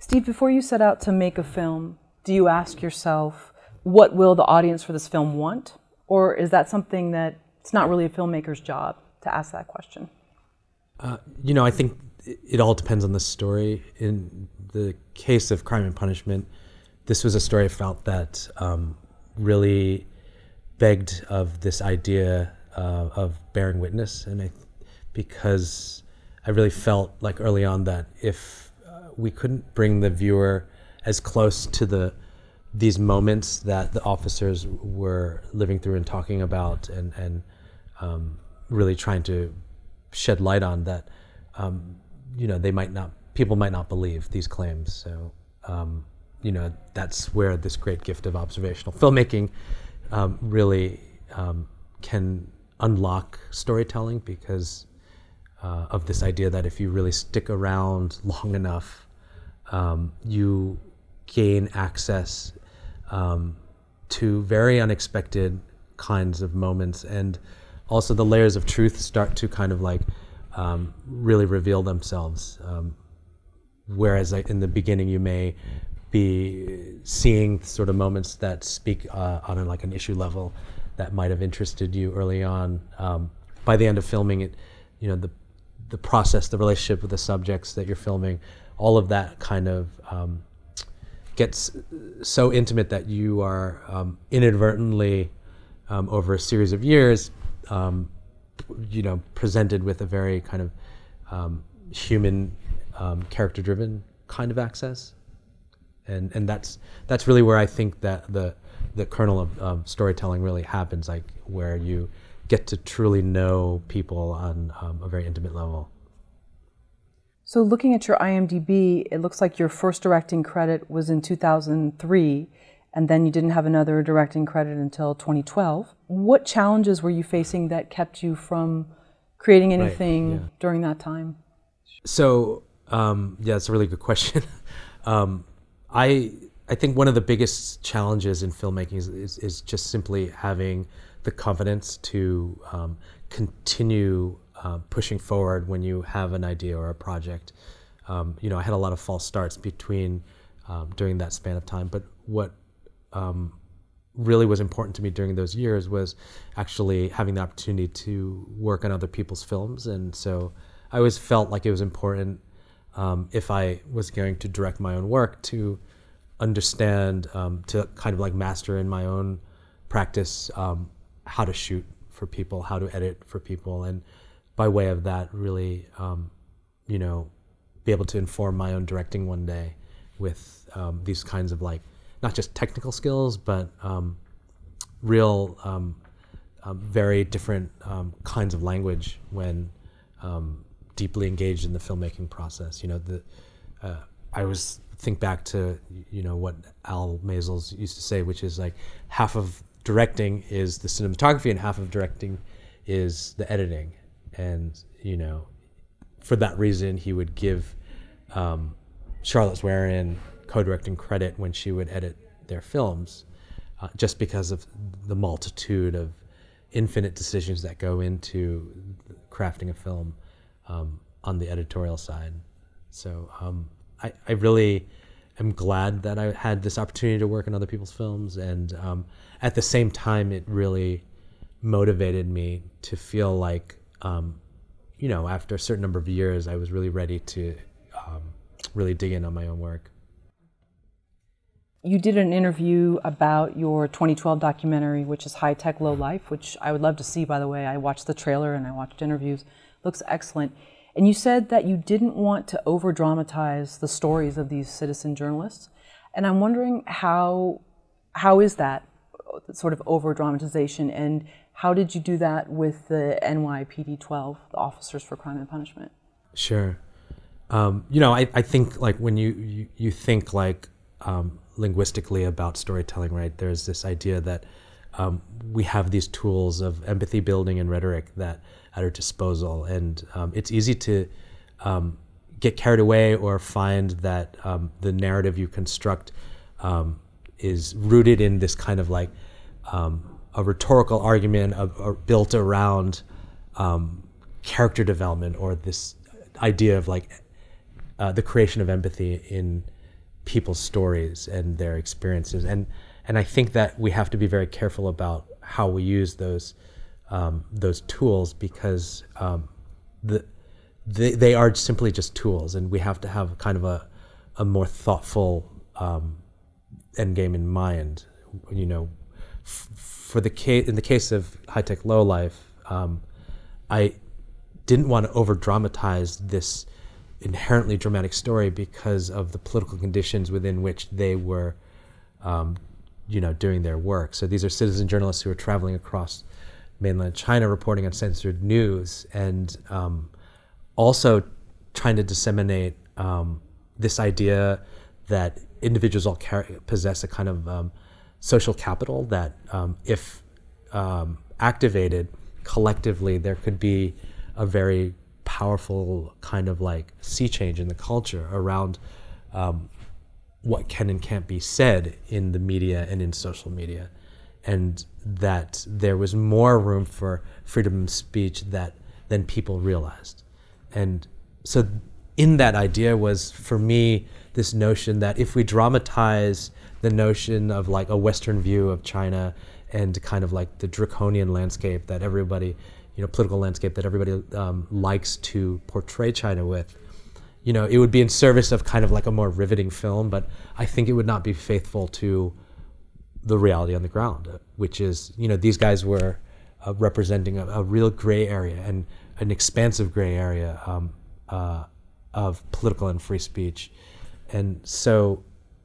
Steve, before you set out to make a film, do you ask yourself, what will the audience for this film want? Or is that something that it's not really a filmmaker's job to ask that question? I think it all depends on the story. In the case of Crime and Punishment, this was a story I felt that really begged of this idea of bearing witness, and because I really felt like early on that if we couldn't bring the viewer as close to these moments that the officers were living through and talking about, and really trying to shed light on that, people might not believe these claims. So, that's where this great gift of observational filmmaking really can unlock storytelling, because of this idea that if you really stick around long enough, you gain access to very unexpected kinds of moments, and also the layers of truth start to kind of really reveal themselves. Whereas in the beginning you may be seeing sort of moments that speak on an issue level that might have interested you early on. By the end of filming it, the process, the relationship with the subjects that you're filming, all of that kind of gets so intimate that you are inadvertently, over a series of years, presented with a very kind of human, character-driven kind of access, and that's really where I think that the kernel of storytelling really happens, where you get to truly know people on a very intimate level. So looking at your IMDb, it looks like your first directing credit was in 2003, and then you didn't have another directing credit until 2012. What challenges were you facing that kept you from creating anything during that time? So, it's a really good question. I think one of the biggest challenges in filmmaking is just simply having the confidence to continue pushing forward when you have an idea or a project. I had a lot of false starts during that span of time, but what really was important to me during those years was actually having the opportunity to work on other people's films. And so I always felt like it was important, if I was going to direct my own work, to understand, to kind of master in my own practice, how to shoot for people, how to edit for people, and by way of that really, be able to inform my own directing one day with these kinds of not just technical skills, but real, very different kinds of language when deeply engaged in the filmmaking process. I always think back to what Al Maisels used to say, which is half of directing is the cinematography and half of directing is the editing. And for that reason, he would give Charlotte Swearin co-directing credit when she would edit their films, just because of the multitude of infinite decisions that go into crafting a film on the editorial side. So I really am glad that I had this opportunity to work on other people's films, and at the same time, it really motivated me to feel like, after a certain number of years, I was really ready to really dig in on my own work. You did an interview about your 2012 documentary, which is High Tech, Low Life, which I would love to see, by the way. I watched the trailer and I watched interviews. Looks excellent. And you said that you didn't want to over-dramatize the stories of these citizen journalists. And I'm wondering how is that sort of over-dramatization, and how did you do that with the NYPD 12, the Officers for Crime and Punishment? Sure. I think when you think linguistically about storytelling, right? There's this idea that we have these tools of empathy building and rhetoric that at our disposal, and it's easy to get carried away or find that the narrative you construct is rooted in this kind of a rhetorical argument built around character development, or this idea of the creation of empathy people's stories and their experiences, and I think that we have to be very careful about how we use those tools, because they are simply just tools, and we have to have kind of a more thoughtful end game in mind. You know, in the case of High Tech Low Life, I didn't want to over dramatize this inherently dramatic story because of the political conditions within which they were, doing their work. So these are citizen journalists who are traveling across mainland China, reporting on censored news, and also trying to disseminate this idea that individuals all possess a kind of social capital that, if activated collectively, there could be a very powerful kind of like sea change in the culture around what can and can't be said in the media and in social media, and that there was more room for freedom of speech than people realized. And so in that idea was, for me, this notion that if we dramatize the notion of like a Western view of China and kind of like the draconian landscape that everybody, political landscape that everybody likes to portray China with, it would be in service of kind of like a more riveting film, but I think it would not be faithful to the reality on the ground, which is, these guys were representing a real gray area, and an expansive gray area of political and free speech. And so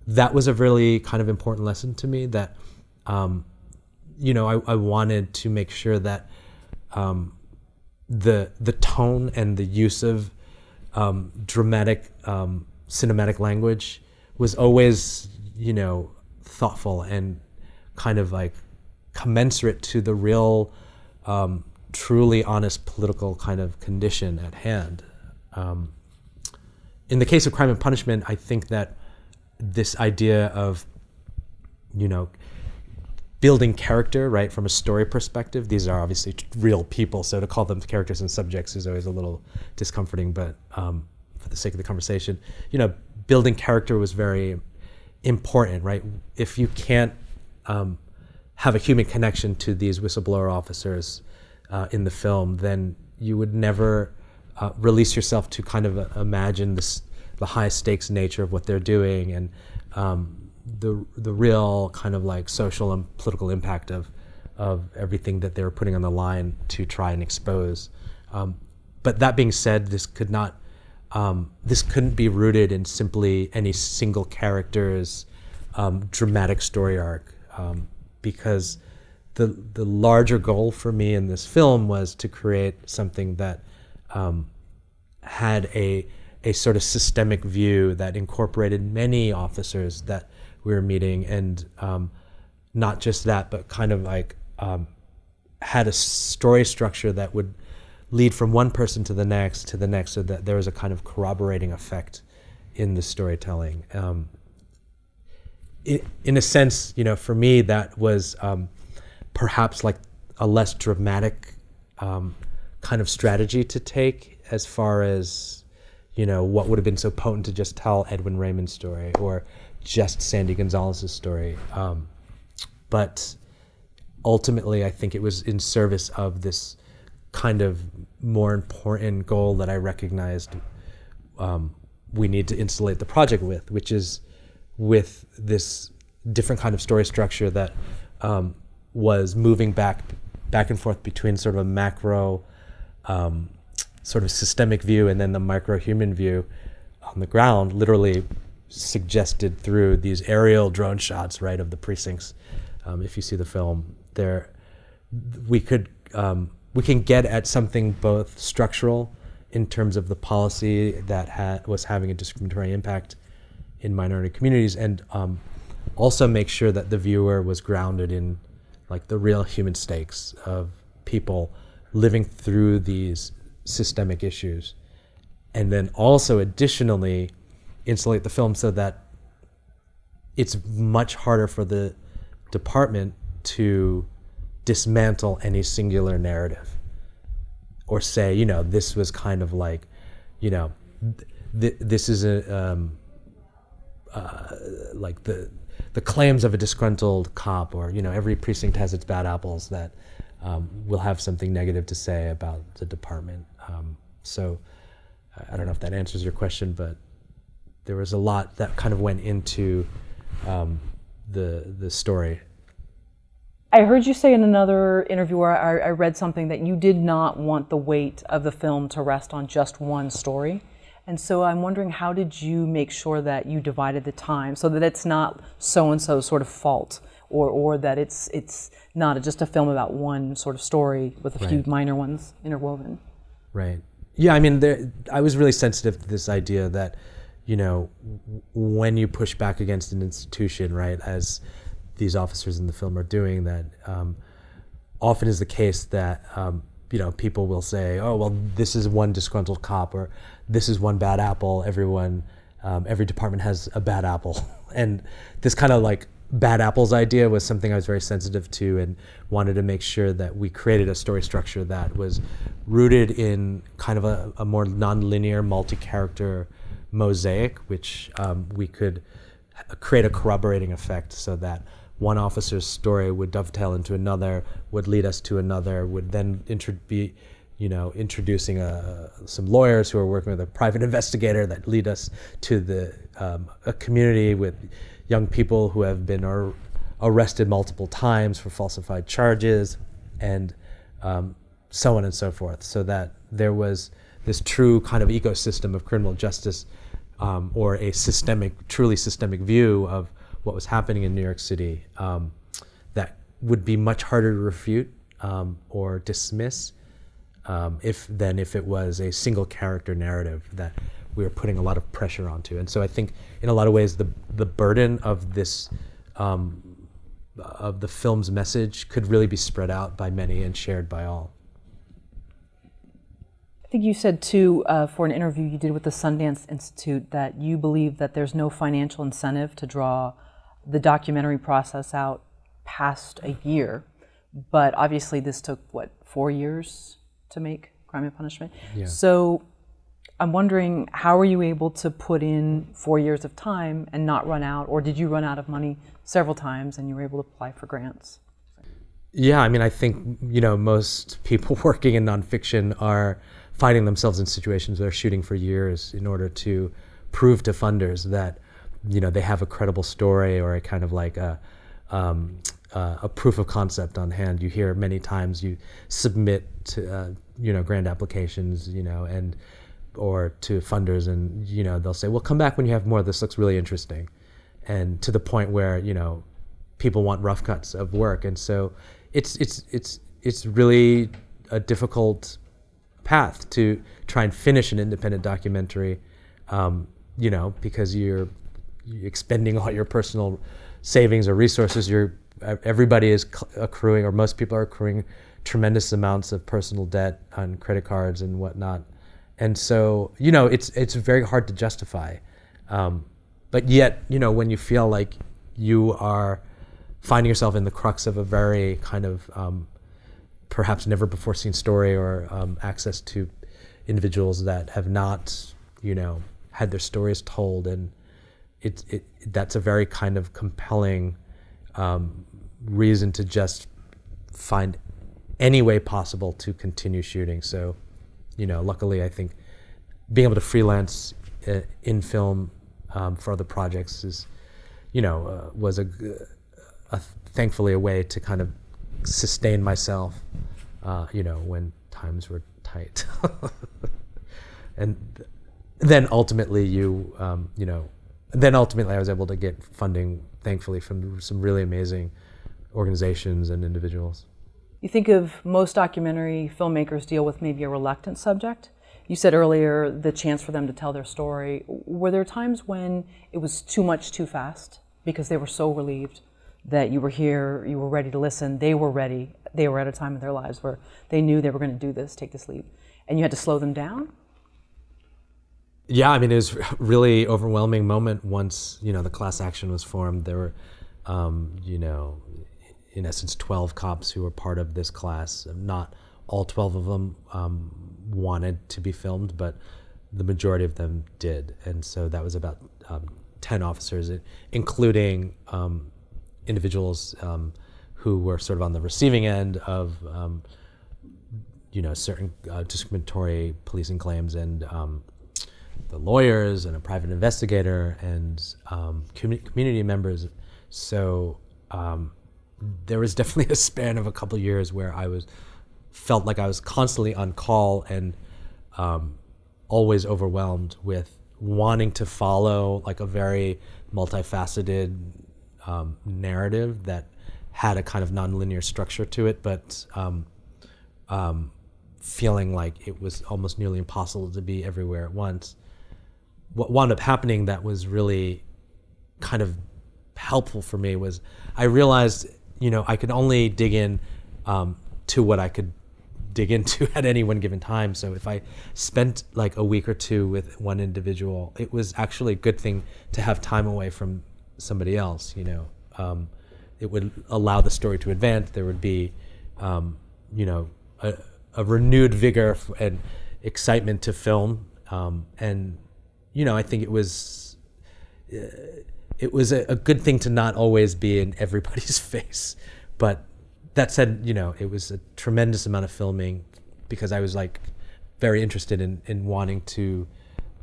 that was a really kind of important lesson to me, that, I wanted to make sure that the tone and the use of dramatic cinematic language was always, thoughtful and kind of like commensurate to the real, truly honest political kind of condition at hand. In the case of Crime and Punishment, I think that this idea of, building character, right, from a story perspective, these are obviously real people, so to call them characters and subjects is always a little discomforting, but for the sake of the conversation, building character was very important, right? If you can't have a human connection to these whistleblower officers in the film, then you would never release yourself to kind of imagine the high stakes nature of what they're doing, and the real kind of like social and political impact of everything that they were putting on the line to try and expose. But that being said, this couldn't be rooted in simply any single character's dramatic story arc, because the larger goal for me in this film was to create something that had a sort of systemic view that incorporated many officers that we were meeting, and not just that, but kind of like had a story structure that would lead from one person to the next, so that there was a kind of corroborating effect in the storytelling. In a sense, for me, that was perhaps like a less dramatic kind of strategy to take, as far as, what would have been so potent to just tell Edwin Raymond's story or just Sandy Gonzalez's story. But ultimately, I think it was in service of this kind of more important goal that I recognized we need to insulate the project with, which is with this different kind of story structure that was moving back and forth between sort of a macro sort of systemic view and then the micro human view on the ground, literally suggested through these aerial drone shots, right, of the precincts. If you see the film, we can get at something both structural in terms of the policy that was having a discriminatory impact in minority communities, and also make sure that the viewer was grounded in like the real human stakes of people living through these systemic issues, and then also additionally insulate the film so that it's much harder for the department to dismantle any singular narrative or say, this was kind of like, this is like the claims of a disgruntled cop, or every precinct has its bad apples that will have something negative to say about the department. So I don't know if that answers your question, but there was a lot that kind of went into the story. I heard you say in another interview where I read something that you did not want the weight of the film to rest on just one story. And so I'm wondering, how did you make sure that you divided the time so that it's not so-and-so's sort of fault, or that it's not just a film about one sort of story with a few minor ones interwoven? Right. Yeah, I mean, I was really sensitive to this idea that, when you push back against an institution, right, as these officers in the film are doing, that often is the case that people will say, oh, well, this is one disgruntled cop, or this is one bad apple. Every department has a bad apple. And this kind of like bad apples idea was something I was very sensitive to, and wanted to make sure that we created a story structure that was rooted in kind of a more nonlinear, multi-character mosaic, which we could create a corroborating effect, so that one officer's story would dovetail into another, would lead us to another, would then be introducing some lawyers who are working with a private investigator that lead us to a community with young people who have been arrested multiple times for falsified charges, and so on and so forth, so that there was this true kind of ecosystem of criminal justice, or a truly systemic view of what was happening in New York City, that would be much harder to refute or dismiss than if it was a single character narrative that we were putting a lot of pressure onto. And so I think in a lot of ways the burden of this of the film's message could really be spread out by many and shared by all. I think you said too, for an interview you did with the Sundance Institute, that you believe that there's no financial incentive to draw the documentary process out past a year, but obviously this took, 4 years to make, Crime and Punishment? Yeah. So I'm wondering, how are you able to put in 4 years of time and not run out, or did you run out of money several times and you were able to apply for grants? Yeah, I mean, I think, most people working in nonfiction are finding themselves in situations where they're shooting for years in order to prove to funders that, they have a credible story, or a kind of like a proof of concept on hand. You hear many times you submit to, grant applications, or to funders, and, they'll say, well, come back when you have more. This looks really interesting. And to the point where, people want rough cuts of work. And so it's really a difficult path to try and finish an independent documentary, because you're expending all your personal savings or resources. Everybody is accruing, or most people are accruing, tremendous amounts of personal debt on credit cards and whatnot. And so, it's very hard to justify. But yet, when you feel like you are finding yourself in the crux of a very kind of perhaps never before seen story, or access to individuals that have not, had their stories told, and that's a very kind of compelling reason to just find any way possible to continue shooting. So, luckily, I think being able to freelance in film for other projects is, was thankfully a way to kind of sustain myself, when times were tight. And then ultimately I was able to get funding, thankfully, from some really amazing organizations and individuals. You think of most documentary filmmakers deal with maybe a reluctant subject. You said earlier the chance for them to tell their story. Were there times when it was too much too fast because they were so relieved that you were here, you were ready to listen, they were ready, they were at a time in their lives where they knew they were going to do this, take this leap, and you had to slow them down? Yeah, I mean, it was a really overwhelming moment once, the class action was formed. There were, in essence, 12 cops who were part of this class. Not all 12 of them wanted to be filmed, but the majority of them did. And so that was about 10 officers, including individuals who were sort of on the receiving end of certain discriminatory policing claims, and the lawyers and a private investigator and community members. So there was definitely a span of a couple of years where felt like I was constantly on call and always overwhelmed with wanting to follow like a very multifaceted narrative that had a kind of nonlinear structure to it, but feeling like it was almost nearly impossible to be everywhere at once. What wound up happening that was really kind of helpful for me was I realized, I could only dig in to what I could dig into at any one given time. So if I spent like a week or two with one individual, it was actually a good thing to have time away from somebody else. It would allow the story to advance. There would be, a renewed vigor and excitement to film. And I think it was a good thing to not always be in everybody's face. But that said, it was a tremendous amount of filming because I was like very interested in wanting to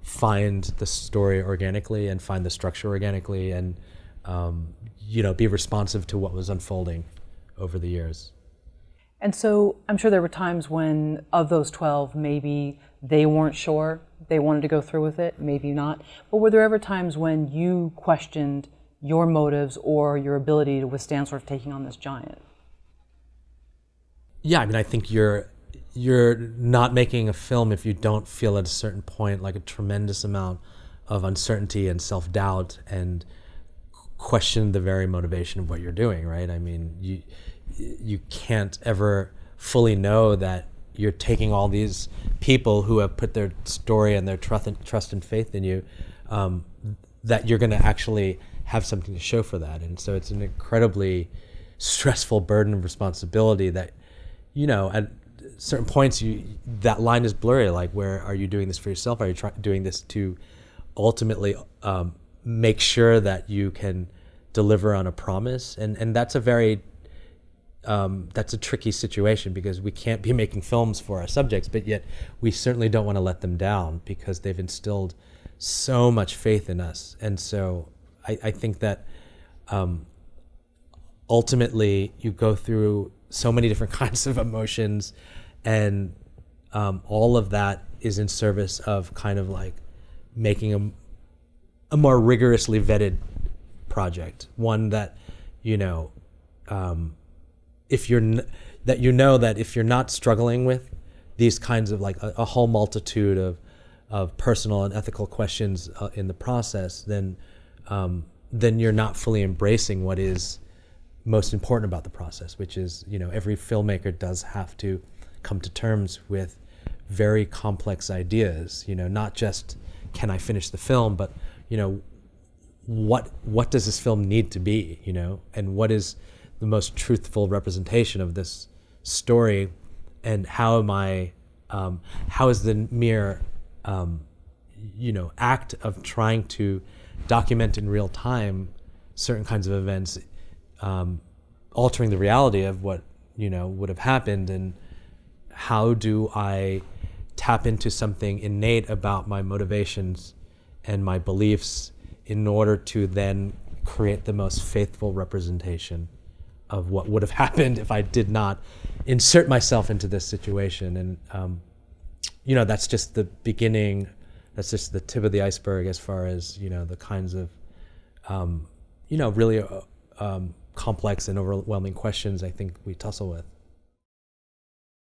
find the story organically and find the structure organically and, be responsive to what was unfolding over the years. And so I'm sure there were times when, of those 12, maybe they weren't sure they wanted to go through with it, maybe not. But were there ever times when you questioned your motives or your ability to withstand sort of taking on this giant? Yeah, I think you're not making a film if you don't feel at a certain point like a tremendous amount of uncertainty and self-doubt and question the very motivation of what you're doing, right? You can't ever fully know that you're taking all these people who have put their story and their trust and faith in you, that you're going to actually have something to show for that. And so it's an incredibly stressful burden of responsibility that, at certain points, that line is blurry. Like, where are you doing this for yourself? Are you doing this to ultimately make sure that you can deliver on a promise? And that's a very that's a tricky situation because we can't be making films for our subjects, but yet we certainly don't want to let them down because they've instilled so much faith in us. And so I think that ultimately you go through so many different kinds of emotions, and all of that is in service of kind of like making a more rigorously vetted project, one that if you're not struggling with these kinds of like a whole multitude of personal and ethical questions in the process, then you're not fully embracing what is most important about the process, which is, every filmmaker does have to come to terms with very complex ideas, not just can I finish the film, but, what does this film need to be, and what is the most truthful representation of this story, and how is the mere, act of trying to document in real time certain kinds of events, altering the reality of what, would have happened, and how do I tap into something innate about my motivations and my beliefs in order to then create the most faithful representation of what would have happened if I did not insert myself into this situation. And, that's just the beginning. That's just the tip of the iceberg as far as, the kinds of, really complex and overwhelming questions I think we tussle with.